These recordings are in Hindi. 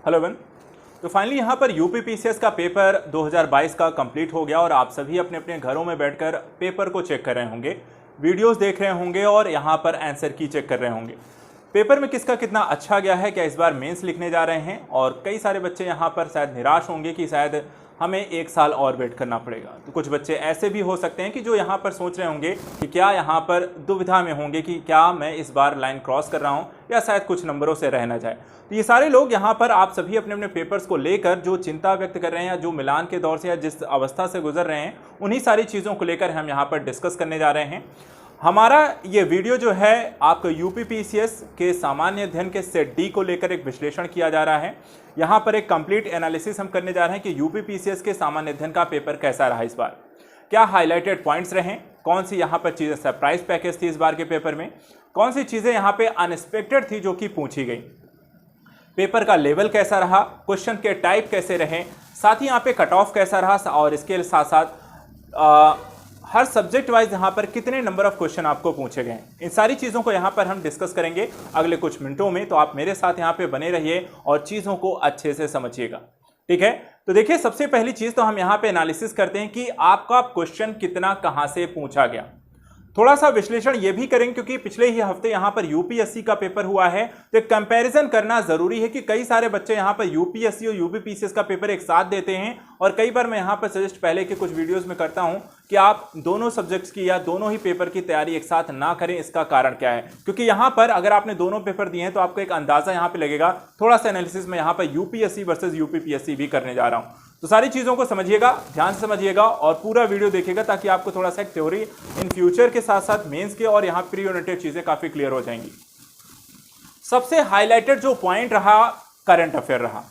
Hello one. तो फाइनली यहाँ पर यूपीपीसीएस का पेपर 2022 का कंप्लीट हो गया और आप सभी अपने अपने घरों में बैठकर पेपर को चेक कर रहे होंगे, वीडियोस देख रहे होंगे और यहाँ पर आंसर की चेक कर रहे होंगे। पेपर में किसका कितना अच्छा गया है, क्या इस बार मेंस लिखने जा रहे हैं, और कई सारे बच्चे यहाँ पर शायद निराश होंगे कि शायद हमें 1 साल और वेट करना पड़ेगा। तो कुछ बच्चे ऐसे भी हो सकते हैं कि जो यहाँ पर सोच रहे होंगे कि क्या यहाँ पर दुविधा में होंगे कि क्या मैं इस बार लाइन क्रॉस कर रहा हूँ या शायद कुछ नंबरों से रह ना जाए। तो ये सारे लोग यहाँ पर आप सभी अपने अपने पेपर्स को लेकर जो चिंता व्यक्त कर रहे हैं या जो मिलान के दौर से या जिस अवस्था से गुजर रहे हैं, उन्हीं सारी चीज़ों को लेकर हम यहाँ पर डिस्कस करने जा रहे हैं। हमारा ये वीडियो जो है आपको यूपीपीसीएस के सामान्य अध्ययन के सेट डी को लेकर एक विश्लेषण किया जा रहा है। यहाँ पर एक कंप्लीट एनालिसिस हम करने जा रहे हैं कि यूपीपीसीएस के सामान्य अध्ययन का पेपर कैसा रहा इस बार, क्या हाईलाइटेड पॉइंट्स रहे, कौन सी यहाँ पर चीज़ें सरप्राइज पैकेज थी इस बार के पेपर में, कौन सी चीज़ें यहाँ पे अनएक्सपेक्टेड थी जो कि पूछी गई, पेपर का लेवल कैसा रहा, क्वेश्चन के टाइप कैसे रहे, साथ ही यहाँ पे कट ऑफ कैसा रहा और इसके साथ साथ हर सब्जेक्ट वाइज यहाँ पर कितने नंबर ऑफ क्वेश्चन आपको पूछे गए। इन सारी चीज़ों को यहाँ पर हम डिस्कस करेंगे अगले कुछ मिनटों में। तो आप मेरे साथ यहाँ पे बने रहिए और चीज़ों को अच्छे से समझिएगा, ठीक है। तो देखिए, सबसे पहली चीज़ तो हम यहाँ पे एनालिसिस करते हैं कि आपका क्वेश्चन कितना कहाँ से पूछा गया। थोड़ा सा विश्लेषण ये भी करेंगे क्योंकि पिछले ही हफ्ते यहाँ पर यूपीएससी का पेपर हुआ है, तो कंपैरिजन करना जरूरी है कि कई सारे बच्चे यहाँ पर यूपीएससी और यूपीपीसीएस का पेपर एक साथ देते हैं। और कई बार मैं यहाँ पर सजेस्ट पहले के कुछ वीडियोस में करता हूँ कि आप दोनों सब्जेक्ट्स की या दोनों ही पेपर की तैयारी एक साथ ना करें। इसका कारण क्या है, क्योंकि यहाँ पर अगर आपने दोनों पेपर दिए हैं तो आपको एक अंदाजा यहाँ पे लगेगा। थोड़ा सा एनालिसिस में यहाँ पर यूपीएससी वर्सेज यूपीपीएससी भी करने जा रहा हूँ। तो सारी चीज़ों को समझिएगा, ध्यान से समझिएगा और पूरा वीडियो देखिएगा ताकि आपको थोड़ा सा एक थ्योरी इन फ्यूचर के साथ साथ मेंस के और यहाँ प्री यूनिटेड चीज़ें काफ़ी क्लियर हो जाएंगी। सबसे हाईलाइटेड जो पॉइंट रहा, करंट अफेयर रहा।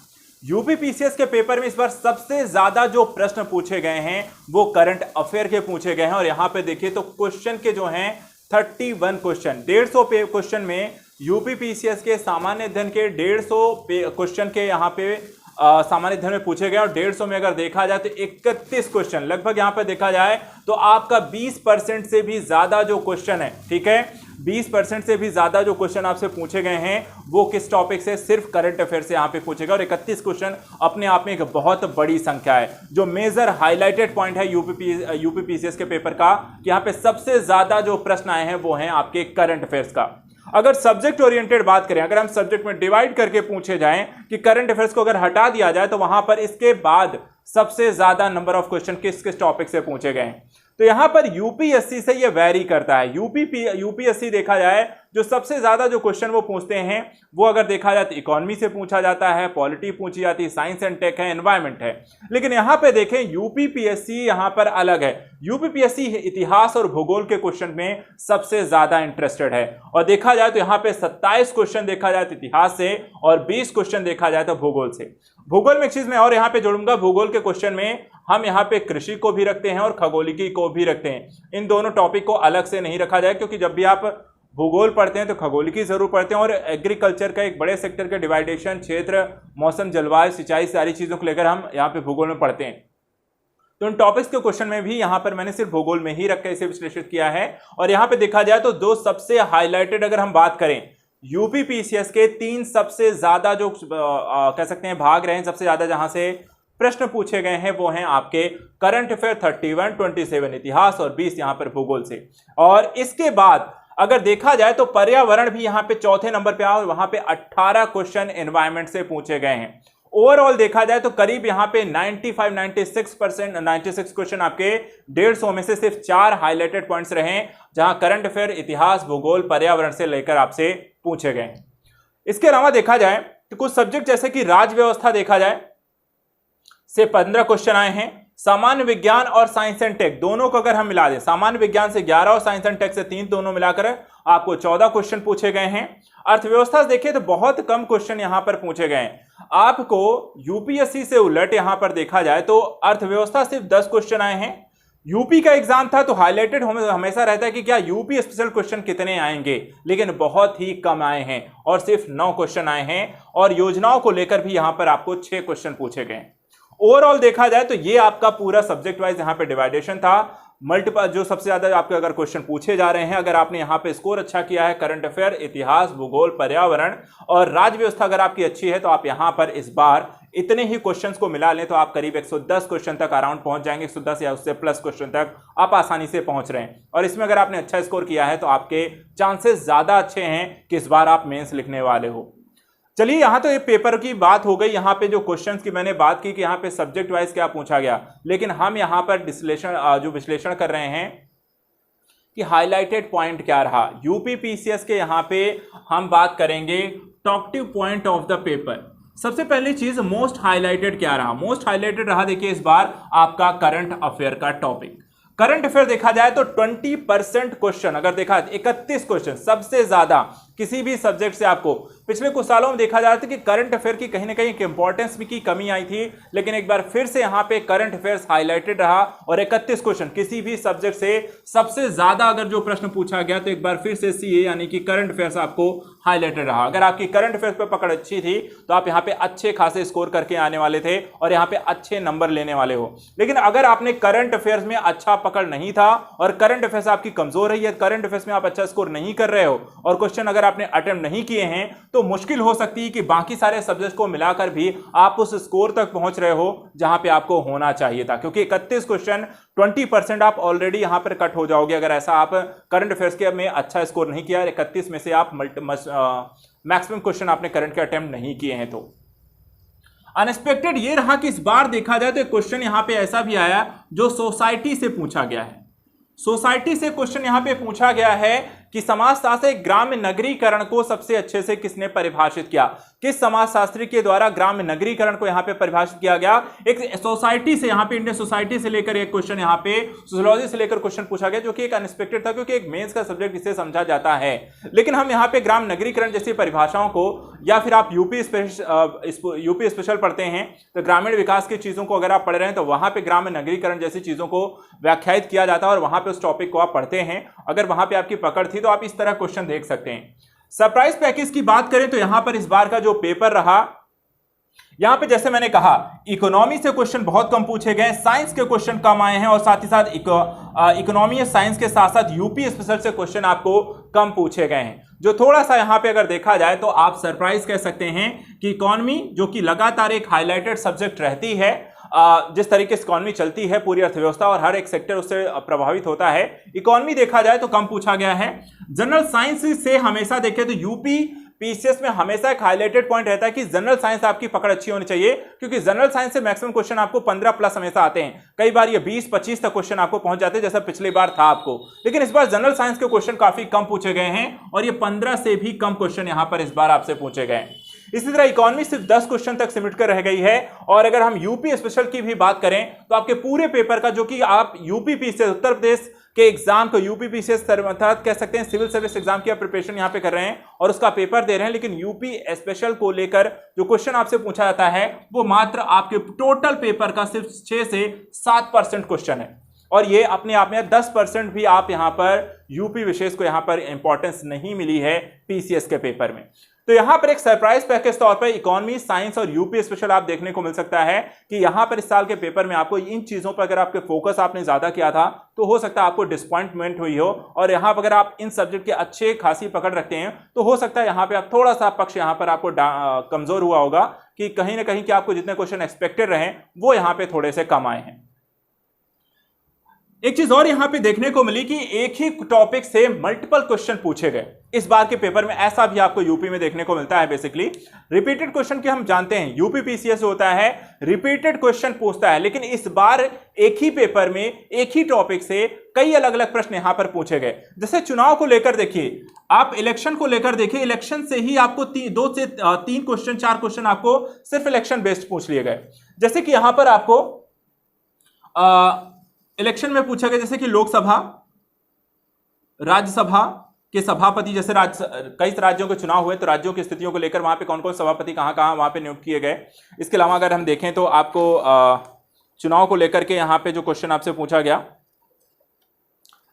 यूपीपीसीएस के पेपर में इस बार सबसे ज्यादा जो प्रश्न पूछे गए हैं वो करंट अफेयर के पूछे गए हैं। और यहाँ पे देखिए तो क्वेश्चन के जो हैं 31 क्वेश्चन, 150 क्वेश्चन में यूपीपीसीएस के सामान्य अध्ययन के 150 क्वेश्चन के यहाँ पे सामान्य अध्ययन में पूछे गए। और 150 में अगर देखा जाए तो 31 क्वेश्चन, लगभग यहाँ पर देखा जाए तो आपका 20% से भी ज्यादा जो क्वेश्चन है, ठीक है, 20% से भी ज्यादा जो क्वेश्चन आपसे पूछे गए हैं वो किस टॉपिक से, सिर्फ करंट अफेयर से यहाँ पे पूछे गए। और 31 क्वेश्चन अपने आप में एक बहुत बड़ी संख्या है। जो मेजर हाईलाइटेड पॉइंट है यूपीपीसीएस के पेपर का, यहाँ पे सबसे ज्यादा जो प्रश्न आए हैं वो हैं आपके करंट अफेयर्स का। अगर सब्जेक्ट ओरिएंटेड बात करें, अगर हम सब्जेक्ट में डिवाइड करके पूछे जाएं कि करंट अफेयर्स को अगर हटा दिया जाए तो वहां पर इसके बाद सबसे ज्यादा नंबर ऑफ क्वेश्चन किस किस टॉपिक से पूछे गए हैं। तो यहां पर यूपीएससी से ये वैरी करता है। यूपीएससी देखा जाए जो सबसे ज्यादा जो क्वेश्चन वो पूछते हैं वो अगर देखा जाए तो इकोनॉमी से पूछा जाता है, पॉलिटी पूछी जाती है, साइंस एंड टेक है, एनवायरमेंट है। लेकिन यहां पे देखें यूपीपीएससी यहां पर अलग है। यूपीपीएससी इतिहास और भूगोल के क्वेश्चन में सबसे ज्यादा इंटरेस्टेड है। और देखा जाए तो यहाँ पे 27 क्वेश्चन देखा जाए तो इतिहास से और 20 क्वेश्चन देखा जाए तो भूगोल से। भूगोल में एक चीज मैं और यहाँ पे जोड़ूंगा, भूगोल के क्वेश्चन में हम यहाँ पे कृषि को भी रखते हैं और खगोलिकी को भी रखते हैं। इन दोनों टॉपिक को अलग से नहीं रखा जाए, क्योंकि जब भी आप भूगोल पढ़ते हैं तो खगोलिकी जरूर पढ़ते हैं। और एग्रीकल्चर का एक बड़े सेक्टर का डिवाइडेशन, क्षेत्र, मौसम, जलवायु, सिंचाई, सारी चीजों को लेकर हम यहाँ पे भूगोल में पढ़ते हैं। तो उन टॉपिक्स के क्वेश्चन में भी यहाँ पर मैंने सिर्फ भूगोल में ही रख के इसे विश्लेषित किया है। और यहाँ पे देखा जाए तो दो सबसे हाईलाइटेड अगर हम बात करें, यूपीपीसीएस के 3 सबसे ज्यादा जो कह सकते हैं भाग रहे हैं, सबसे ज्यादा जहां से प्रश्न पूछे गए हैं वो हैं आपके करंट अफेयर 31, 27 इतिहास और 20 यहां पर भूगोल से। और इसके बाद अगर देखा जाए तो पर्यावरण भी यहां पे चौथे नंबर पे आया और वहां पे 18 क्वेश्चन एनवायरमेंट से पूछे गए हैं। ओवरऑल देखा जाए तो करीब यहां पे 96 क्वेश्चन आपके 150 में से सिर्फ 4 हाईलाइटेड पॉइंट्स रहे जहां करंट अफेयर, इतिहास, भूगोल, पर्यावरण से लेकर आपसे पूछे गए। इसके अलावा देखा जाए तो कुछ सब्जेक्ट जैसे कि राज्य व्यवस्था देखा जाए से 15 क्वेश्चन आए हैं। सामान्य विज्ञान और साइंस एंड टेक दोनों को अगर हम मिला दें, सामान्य विज्ञान से 11 और साइंस एंड टेक से 3, दोनों मिलाकर आपको 14 क्वेश्चन पूछे गए हैं। अर्थव्यवस्था देखिए तो बहुत कम क्वेश्चन यहां पर पूछे गए हैं। आपको यूपीएससी से उलट यहां पर देखा जाए तो अर्थव्यवस्था सिर्फ 10 क्वेश्चन आए हैं। यूपी का एग्जाम था तो हाईलाइटेड हमेशा रहता है कि क्या यूपी स्पेशल क्वेश्चन कितने आएंगे, लेकिन बहुत ही कम आए हैं और सिर्फ 9 क्वेश्चन आए हैं। और योजनाओं को लेकर भी यहां पर आपको 6 क्वेश्चन पूछे गए। ओवरऑल देखा जाए तो ये आपका पूरा सब्जेक्ट वाइज यहां पे डिवाइडेशन था। मल्टीपल जो सबसे ज्यादा आपके अगर क्वेश्चन पूछे जा रहे हैं, अगर आपने यहाँ पे स्कोर अच्छा किया है, करंट अफेयर, इतिहास, भूगोल, पर्यावरण और राज्य व्यवस्था अगर आपकी अच्छी है, तो आप यहाँ पर इस बार इतने ही क्वेश्चंस को मिला लें तो आप करीब 110 क्वेश्चन तक अराउंड पहुंच जाएंगे। 110 या उससे प्लस क्वेश्चन तक आप आसानी से पहुंच रहे हैं, और इसमें अगर आपने अच्छा स्कोर किया है तो आपके चांसेस ज्यादा अच्छे हैं कि इस बार आप मेंस लिखने वाले हो। चलिए, यहां तो ये पेपर की बात हो गई, यहाँ पे जो क्वेश्चंस की मैंने बात की कि यहाँ पे सब्जेक्ट वाइज क्या पूछा गया, लेकिन हम यहाँ पर विश्लेषण कर रहे हैं कि हाईलाइटेड पॉइंट क्या रहा। यूपी पीसीएस के यहाँ पे हम बात करेंगे talkative point of the paper. सबसे पहली चीज, मोस्ट हाईलाइटेड क्या रहा। मोस्ट हाईलाइटेड रहा, देखिए इस बार आपका करंट अफेयर का टॉपिक। करंट अफेयर देखा जाए तो 20% क्वेश्चन, अगर देखा 31 क्वेश्चन, सबसे ज्यादा किसी भी सब्जेक्ट से आपको पिछले कुछ सालों में देखा जा रहा था कि करंट अफेयर की कहीं ना कहीं इंपॉर्टेंस भी की कमी आई थी, लेकिन एक बार फिर से यहां पे करंट अफेयर्स हाईलाइटेड रहा और 31 क्वेश्चन किसी भी सब्जेक्ट से सबसे ज्यादा अगर जो प्रश्न पूछा गया तो एक बार फिर से सीए यानी कि करंट अफेयर्स आपको हाईलाइटेड रहा। अगर आपकी करंट अफेयर्स पर पकड़ अच्छी थी तो आप यहां पे अच्छे खासे स्कोर करके आने वाले थे और यहां पे अच्छे नंबर लेने वाले हो। लेकिन अगर आपने करंट अफेयर्स में अच्छा पकड़ नहीं था और करंट अफेयर्स आपकी कमजोर रही है, करंट अफेयर्स में आप अच्छा स्कोर नहीं कर रहे हो और क्वेश्चन अगर आपने अटेम्प्ट नहीं किए हैं, तो मुश्किल हो सकती है कि बाकी सारे सब्जेक्ट को मिलाकर भी आप उस स्कोर तक पहुंच रहे हो जहां पे आपको होना चाहिए था, क्योंकि 31 क्वेश्चन 20% आप ऑलरेडी यहां पर कट हो जाओगे अगर ऐसा आप करंट अफेयर्स के में अच्छा स्कोर नहीं किया। 31 में से आप मैक्सिमम क्वेश्चन आपने करंट के अटेम्प्ट नहीं किए हैं। तो अनएक्सपेक्टेड ये रहा कि इस बार देखा जाए तो क्वेश्चन यहां पे ऐसा भी आया जो सोसाइटी से पूछा गया है। सोसाइटी से क्वेश्चन यहां पे पूछा गया है कि समाजशास्त्र ग्राम्य नगरीकरण को सबसे अच्छे से किसने परिभाषित किया। किस समाजशास्त्री के द्वारा ग्राम्य नगरीकरण को यहां पे परिभाषित किया गया। एक सोसाइटी से, यहां पे इंडियन सोसाइटी से लेकर एक क्वेश्चन, यहां पे सोशियोलॉजी से लेकर क्वेश्चन पूछा गया, जो कि एक अनएक्सपेक्टेड था क्योंकि एक मेंस का सब्जेक्ट इसे समझा जाता है। लेकिन हम यहां पे ग्राम नगरीकरण जैसी परिभाषाओं को, या फिर आप यूपी स्पेशल पढ़ते हैं तो ग्रामीण विकास की चीजों को अगर आप पढ़ रहे हैं तो वहां पे ग्राम्य नगरीकरण जैसी चीजों को व्याख्यायित किया जाता है और वहां पे उस टॉपिक को आप पढ़ते हैं। अगर वहां पे आपकी पकड़ थी तो आप इस तरह क्वेश्चन देख सकते हैं। सरप्राइज पैकेज की बात करें तो यहां पर इस बार का जो पेपर रहा, यहां पे जैसे मैंने कहा इकोनॉमी से क्वेश्चन बहुत कम पूछे गए, साइंस के क्वेश्चन कम आए हैं और साथ ही साथ इकोनॉमी और साइंस के साथ साथ यूपी स्पेशल से क्वेश्चन आपको कम पूछे गए हैं। जो थोड़ा सा यहां पे अगर देखा जाए तो आप सरप्राइज कह सकते हैं कि इकोनॉमी, जो कि लगातार एक हाईलाइटेड सब्जेक्ट रहती है, जिस तरीके से इकोनॉमी चलती है पूरी अर्थव्यवस्था और हर एक सेक्टर उससे प्रभावित होता है, इकोनॉमी देखा जाए तो कम पूछा गया है। जनरल साइंस से हमेशा देखें तो यूपी पीसीएस में हमेशा एक हाईलाइटेड पॉइंट रहता है कि जनरल साइंस आपकी पकड़ अच्छी होनी चाहिए, क्योंकि जनरल साइंस से मैक्सिमम क्वेश्चन आपको 15 प्लस हमेशा आते हैं। कई बार ये 20-25 तक क्वेश्चन आपको पहुंच जाते हैं जैसा पिछली बार था आपको, लेकिन इस बार जनरल साइंस के क्वेश्चन काफी कम पूछे गए हैं और ये 15 से भी कम क्वेश्चन यहां पर इस बार आपसे पूछे गए। इसी तरह इकोनॉमी सिर्फ 10 क्वेश्चन तक सिमट कर रह गई है। और अगर हम यूपी स्पेशल की भी बात करें तो आपके पूरे पेपर का, जो कि आप यूपी पीसीएस उत्तर प्रदेश के एग्जाम को, यूपी पीसीएस अर्थात कह सकते हैं सिविल सर्विस एग्जाम की प्रिपरेशन यहां पे कर रहे हैं और उसका पेपर दे रहे हैं, लेकिन यूपी स्पेशल को लेकर जो क्वेश्चन आपसे पूछा जाता है वो मात्र आपके टोटल पेपर का सिर्फ 6 से 7% क्वेश्चन है। और ये अपने आप में 10% भी आप यहां पर यूपी विशेष को यहां पर इंपॉर्टेंस नहीं मिली है पीसीएस के पेपर में। तो यहां पर एक सरप्राइज पैकेज तौर पर इकोनॉमी, साइंस और यूपी स्पेशल आप देखने को मिल सकता है कि यहां पर इस साल के पेपर में आपको इन चीजों पर अगर आपके फोकस आपने ज्यादा किया था तो हो सकता है आपको डिसअपॉइंटमेंट हुई हो, और यहां पर अगर आप इन सब्जेक्ट के अच्छे खासी पकड़ रखते हैं तो हो सकता है यहां पर आप थोड़ा सा पक्ष यहां पर आपको कमजोर हुआ होगा कि कहीं ना कहीं कि आपको जितने क्वेश्चन एक्सपेक्टेड रहे वो यहां पर थोड़े से कम आए हैं। एक चीज और यहां पे देखने को मिली कि एक ही टॉपिक से मल्टीपल क्वेश्चन पूछे गए। इस बार के पेपर में ऐसा भी आपको यूपी में देखने को मिलता है। बेसिकली रिपीटेड क्वेश्चन की हम जानते हैं यूपी पीसीएस होता है, रिपीटेड क्वेश्चन पूछता है, लेकिन इस बार एक ही पेपर में एक ही टॉपिक से कई अलग अलग प्रश्न यहां पर पूछे गए। जैसे चुनाव को लेकर देखिए, आप इलेक्शन को लेकर देखिए, इलेक्शन से ही आपको 2 से 3 क्वेश्चन 4 क्वेश्चन आपको सिर्फ इलेक्शन बेस्ड पूछ लिए गए। जैसे कि यहां पर आपको इलेक्शन में पूछा गया जैसे कि लोकसभा, राज्यसभा के सभापति, जैसे कई राज्यों के चुनाव हुए तो राज्यों की स्थितियों को लेकर वहां पे कौन कौन सभापति कहां वहां पे नियुक्त किए गए। इसके अलावा अगर हम देखें तो आपको चुनाव को लेकर के यहां पे जो क्वेश्चन आपसे पूछा गया,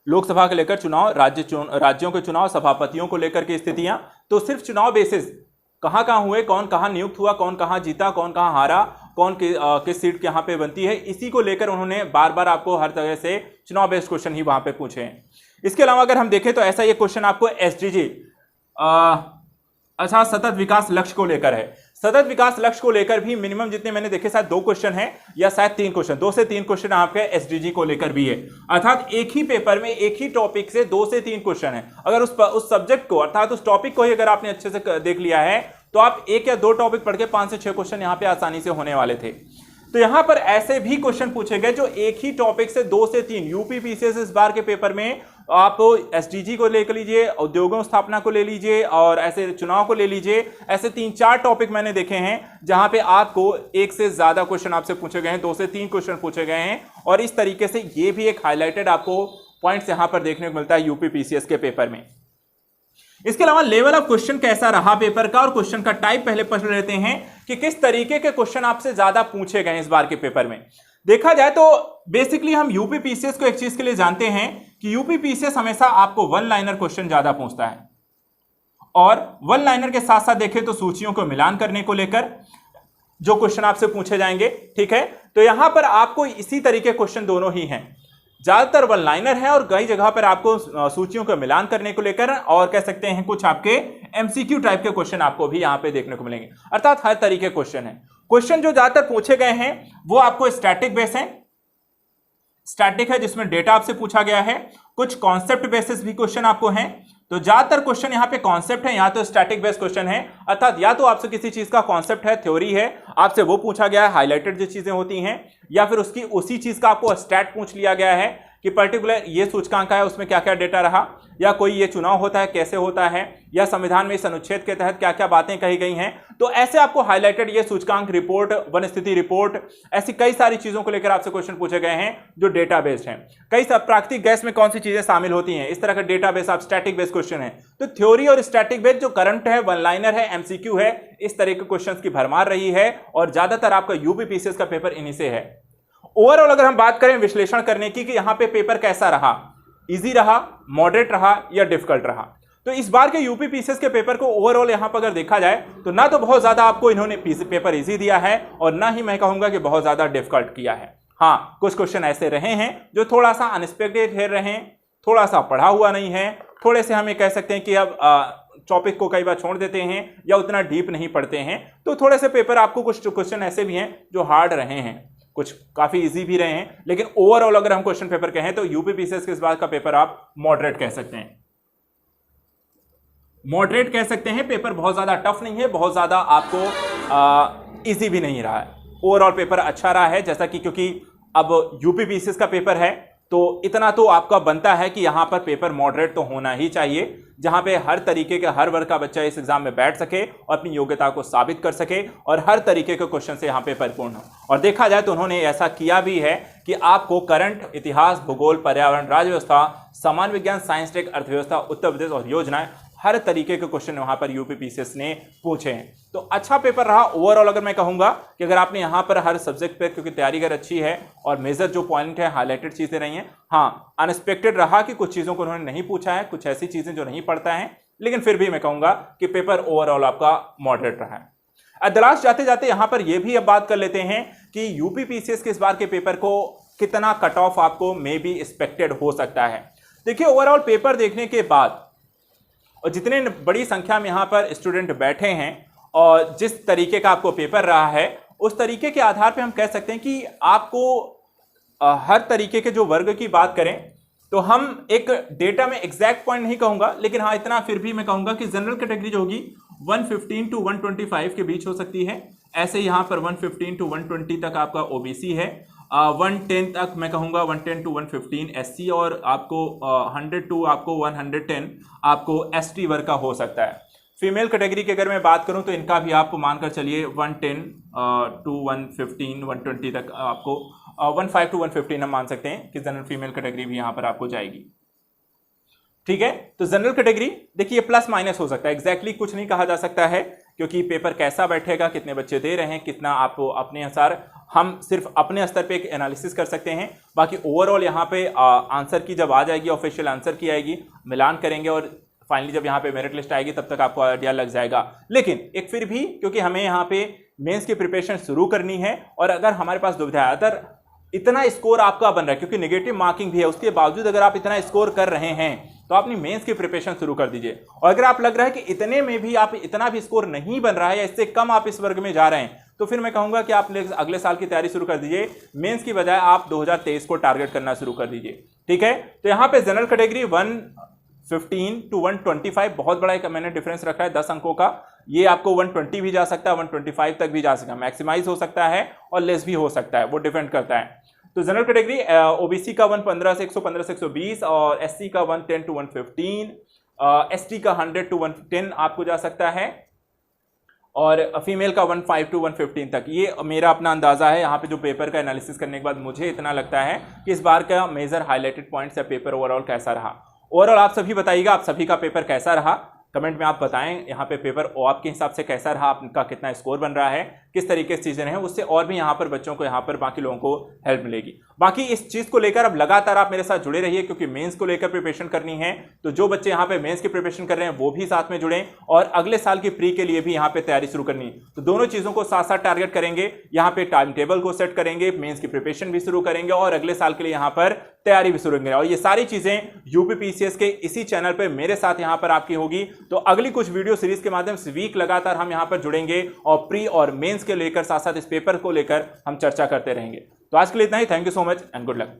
लोकसभा को लेकर चुनाव, राज्यों के चुनाव, सभापतियों को लेकर के स्थितियां, तो सिर्फ चुनाव बेसिस कहाँ कहाँ हुए, कौन कहाँ नियुक्त हुआ, कौन कहाँ जीता, कौन कहाँ हारा, कौन किस सीट यहाँ पे बनती है, इसी को लेकर उन्होंने बार बार आपको हर तरह से चुनाव बेस्ड क्वेश्चन ही वहां पे पूछे हैं। इसके अलावा अगर हम देखें तो ऐसा ये क्वेश्चन आपको एसडीजी अच्छा सतत विकास लक्ष्य को लेकर है। सतत विकास लक्ष्य को लेकर भी मिनिमम जितने मैंने देखे शायद 2 क्वेश्चन है या शायद 3 क्वेश्चन, 2 से 3 क्वेश्चन आपके एसडीजी को लेकर भी है। अर्थात एक ही पेपर में एक ही टॉपिक से 2 से 3 क्वेश्चन है। अगर उस सब्जेक्ट को अर्थात उस टॉपिक को ही अगर आपने अच्छे से देख लिया है तो आप 1 या 2 टॉपिक पढ़ के 5 से 6 क्वेश्चन यहाँ पे आसानी से होने वाले थे। तो यहां पर ऐसे भी क्वेश्चन पूछे गए जो एक ही टॉपिक से 2 से 3, यूपी पीसीएस इस बार के पेपर में आप एसडीजी को लेकर लीजिए, उद्योगों स्थापना को ले लीजिए और ऐसे चुनाव को ले लीजिए, ऐसे 3-4 टॉपिक मैंने देखे हैं जहां पे आपको एक से ज्यादा क्वेश्चन आपसे पूछे गए हैं, 2 से 3 क्वेश्चन पूछे गए हैं। और इस तरीके से ये भी एक हाईलाइटेड आपको पॉइंट्स यहां पर देखने को मिलता है यूपी पीसीएस के पेपर में। इसके अलावा लेवल ऑफ क्वेश्चन कैसा रहा पेपर का और क्वेश्चन का टाइप पहले पढ़ लेते हैं कि किस तरीके के क्वेश्चन आपसे ज्यादा पूछे गए इस बार के पेपर में। देखा जाए तो बेसिकली हम यूपी पीसीएस को एक चीज के लिए जानते हैं कि यूपी पीसीएस हमेशा आपको 1 लाइनर क्वेश्चन ज्यादा पूछता है और 1 लाइनर के साथ साथ देखें तो सूचियों को मिलान करने को लेकर जो क्वेश्चन आपसे पूछे जाएंगे, ठीक है। तो यहां पर आपको इसी तरीके क्वेश्चन दोनों ही हैं, ज्यादातर 1 लाइनर है और कई जगह पर आपको सूचियों का मिलान करने को लेकर और कह सकते हैं कुछ आपके एमसीक्यू टाइप के क्वेश्चन आपको भी यहां पे देखने को मिलेंगे। अर्थात हर तरीके क्वेश्चन है। क्वेश्चन जो ज्यादातर पूछे गए हैं वो आपको स्टैटिक बेस है, स्टैटिक है जिसमें डेटा आपसे पूछा गया है। कुछ कॉन्सेप्ट बेसिस भी क्वेश्चन आपको हैं। तो ज्यादातर क्वेश्चन यहाँ पे कॉन्सेप्ट है, या तो स्टैटिक बेस्ड क्वेश्चन है, अर्थात या तो आपसे किसी चीज का कॉन्सेप्ट है, थ्योरी है, आपसे वो पूछा गया है, हाईलाइटेड जो चीजें होती हैं, या फिर उसकी उसी चीज का आपको स्टैट पूछ लिया गया है कि पर्टिकुलर ये सूचकांक है उसमें क्या क्या डेटा रहा, या कोई ये चुनाव होता है कैसे होता है, या संविधान में इस अनुच्छेद के तहत क्या क्या बातें कही गई हैं। तो ऐसे आपको हाईलाइटेड ये सूचकांक रिपोर्ट, वन स्थिति रिपोर्ट, ऐसी कई सारी चीजों को लेकर आपसे क्वेश्चन पूछे गए हैं जो डेटा बेस्ड हैं। कई सब प्राकृतिक गैस में कौन सी चीजें शामिल होती हैं, इस तरह का डेटा बेस आप स्टैटिक बेस्ड क्वेश्चन है। तो थ्योरी और स्टैटिक बेस्ड जो करंट है, 1 लाइनर है, एमसीक्यू है, इस तरह के क्वेश्चन की भरमार रही है और ज्यादातर आपका यूपी पीसीएस का पेपर इन्हीं से है। ओवरऑल अगर हम बात करें विश्लेषण करने की कि यहां पे पेपर कैसा रहा, इजी रहा, मॉडरेट रहा या डिफिकल्ट रहा, तो इस बार के यूपी पीसीएस के पेपर को ओवरऑल यहां पर अगर देखा जाए तो ना तो बहुत ज्यादा आपको इन्होंने पेपर इजी दिया है और ना ही मैं कहूंगा कि बहुत ज्यादा डिफिकल्ट किया है। हाँ, कुछ क्वेश्चन ऐसे रहे हैं जो थोड़ा सा अनएक्सपेक्टेड ठहर रहे हैं, थोड़ा सा पढ़ा हुआ नहीं है, थोड़े से हम ये कह सकते हैं कि अब टॉपिक को कई बार छोड़ देते हैं या उतना डीप नहीं पढ़ते हैं। तो थोड़े से पेपर आपको कुछ क्वेश्चन ऐसे भी हैं जो हार्ड रहे हैं, कुछ काफी इजी भी रहे हैं, लेकिन ओवरऑल अगर हम क्वेश्चन पेपर कहें तो यूपी पीसीएस के इस बार का पेपर आप मॉडरेट कह सकते हैं। मॉडरेट कह सकते हैं, पेपर बहुत ज्यादा टफ नहीं है, बहुत ज्यादा आपको इजी भी नहीं रहा है। ओवरऑल पेपर अच्छा रहा है, जैसा कि क्योंकि अब यूपी पीसीएस का पेपर है तो इतना तो आपका बनता है कि यहां पर पेपर मॉडरेट तो होना ही चाहिए, जहां पे हर तरीके के हर वर्ग का बच्चा इस एग्जाम में बैठ सके और अपनी योग्यता को साबित कर सके और हर तरीके के क्वेश्चन से यहां पे परिपूर्ण हो। और देखा जाए तो उन्होंने ऐसा किया भी है कि आपको करंट, इतिहास, भूगोल, पर्यावरण, राज्य व्यवस्था, सामान्य विज्ञान, साइंस टेक, अर्थव्यवस्था, उत्तर प्रदेश और योजनाएं, हर तरीके के क्वेश्चन वहां पर यूपी पीसीएस ने पूछे हैं। तो अच्छा पेपर रहा ओवरऑल। अगर मैं कहूंगा कि अगर आपने यहां पर हर सब्जेक्ट पे, क्योंकि तैयारी अगर अच्छी है और मेजर जो पॉइंट है हाईलाइटेड चीजें रही हैं, हाँ अनएक्सपेक्टेड रहा कि कुछ चीजों को उन्होंने नहीं पूछा है, कुछ ऐसी चीजें जो नहीं पढ़ता है, लेकिन फिर भी मैं कहूंगा कि पेपर ओवरऑल आपका मॉडरेट रहा है। एट द लास्ट जाते जाते यहां पर यह भी अब बात कर लेते हैं कि यूपी पीसीएस के इस बार के पेपर को कितना कट ऑफ आपको मे बी एक्सपेक्टेड हो सकता है। देखिए ओवरऑल पेपर देखने के बाद और जितने बड़ी संख्या में यहाँ पर स्टूडेंट बैठे हैं और जिस तरीके का आपको पेपर रहा है, उस तरीके के आधार पे हम कह सकते हैं कि आपको हर तरीके के जो वर्ग की बात करें तो हम एक डेटा में एग्जैक्ट पॉइंट नहीं कहूंगा, लेकिन हाँ इतना फिर भी मैं कहूंगा कि जनरल कैटेगरी जो होगी 115 टू 125 के बीच हो सकती है। ऐसे यहाँ पर 115 टू 120 तक आपका ओबीसी है, 110 तक मैं कहूँगा 110 टू 115 एससी और आपको 100 टू आपको 110 आपको एसटी वर्ग का हो सकता है। फीमेल कैटेगरी की अगर मैं बात करूं तो इनका भी आपको मानकर चलिए 110 टू 115 120 तक आपको 15 टू 115 हम मान सकते हैं कि जनरल फीमेल कैटेगरी भी यहाँ पर आपको जाएगी। ठीक है, तो जनरल कैटेगरी देखिए प्लस माइनस हो सकता है, एग्जैक्टली कुछ नहीं कहा जा सकता है क्योंकि पेपर कैसा बैठेगा, कितने बच्चे दे रहे हैं, कितना आपको अपने अनुसार हम सिर्फ अपने स्तर पे एक एनालिसिस कर सकते हैं। बाकी ओवरऑल यहाँ पे आंसर की जब आ जाएगी, ऑफिशियल आंसर की आएगी, मिलान करेंगे और फाइनली जब यहाँ पे मेरिट लिस्ट आएगी तब तक आपको आइडिया लग जाएगा। लेकिन एक फिर भी क्योंकि हमें यहाँ पे मेंस की प्रिपरेशन शुरू करनी है और अगर हमारे पास दुविधा है, अगर इतना स्कोर आपका बन रहा है क्योंकि नेगेटिव मार्किंग भी है, उसके बावजूद अगर आप इतना स्कोर कर रहे हैं तो अपनी मेंस की प्रिपरेशन शुरू कर दीजिए। और अगर आप लग रहा है कि इतने में भी आप इतना भी स्कोर नहीं बन रहा है या इससे कम आप इस वर्ग में जा रहे हैं, तो फिर मैं कहूंगा कि आप अगले साल की तैयारी शुरू कर दीजिए। मेंस की बजाय आप 2023 को टारगेट करना शुरू कर दीजिए। ठीक है, तो यहां पे जनरल कैटेगरी 115 to 125 बहुत बड़ा एक मैंने डिफरेंस रखा है 10 अंकों का। ये आपको 120 भी जा सकता है, 125 तक भी जा सकता है, मैक्सिमाइज हो सकता है और लेस भी हो सकता है, वो डिपेंड करता है। तो जनरल कैटेगरी ओबीसी का 115 से 115 से 120 और एससी का 110 to 115, एसटी का 100 to 110 आपको जा सकता है और फीमेल का 15 to 115 तक। ये मेरा अपना अंदाजा है। यहाँ पे जो पेपर का एनालिसिस करने के बाद मुझे इतना लगता है कि इस बार का मेजर हाईलाइटेड पॉइंट्स या पेपर ओवरऑल कैसा रहा। ओवरऑल आप सभी बताइएगा, आप सभी का पेपर कैसा रहा, कमेंट में आप बताएं यहाँ पे पेपर आपके हिसाब से कैसा रहा, आपका कितना स्कोर बन रहा है, किस तरीके से चीजें हैं, उससे और भी यहाँ पर बच्चों को यहाँ पर बाकी लोगों को हेल्प मिलेगी। बाकी इस चीज को लेकर अब लगातार आप मेरे साथ जुड़े रहिए क्योंकि मेंस को लेकर प्रिपरेशन करनी है। तो जो बच्चे यहाँ पे मेंस की प्रिपरेशन कर रहे हैं वो भी साथ में जुड़ें और अगले साल की प्री के लिए भी यहाँ पे तैयारी शुरू करनी है। तो दोनों चीजों को साथ साथ टारगेट करेंगे, यहाँ पे टाइम टेबल को सेट करेंगे, मेंस की प्रिपरेशन भी शुरू करेंगे और अगले साल के लिए यहाँ पर तैयारी भी शुरू करेंगे। और ये सारी चीजें यूपीपीसीएस के इसी चैनल पर मेरे साथ यहाँ पर आपकी होगी। तो अगली कुछ वीडियो सीरीज के माध्यम से वीक लगातार हम यहाँ पर जुड़ेंगे और प्री और मेंस के लेकर साथ साथ इस पेपर को लेकर हम चर्चा करते रहेंगे। तो आज के लिए इतना ही। Thank you so much and good luck.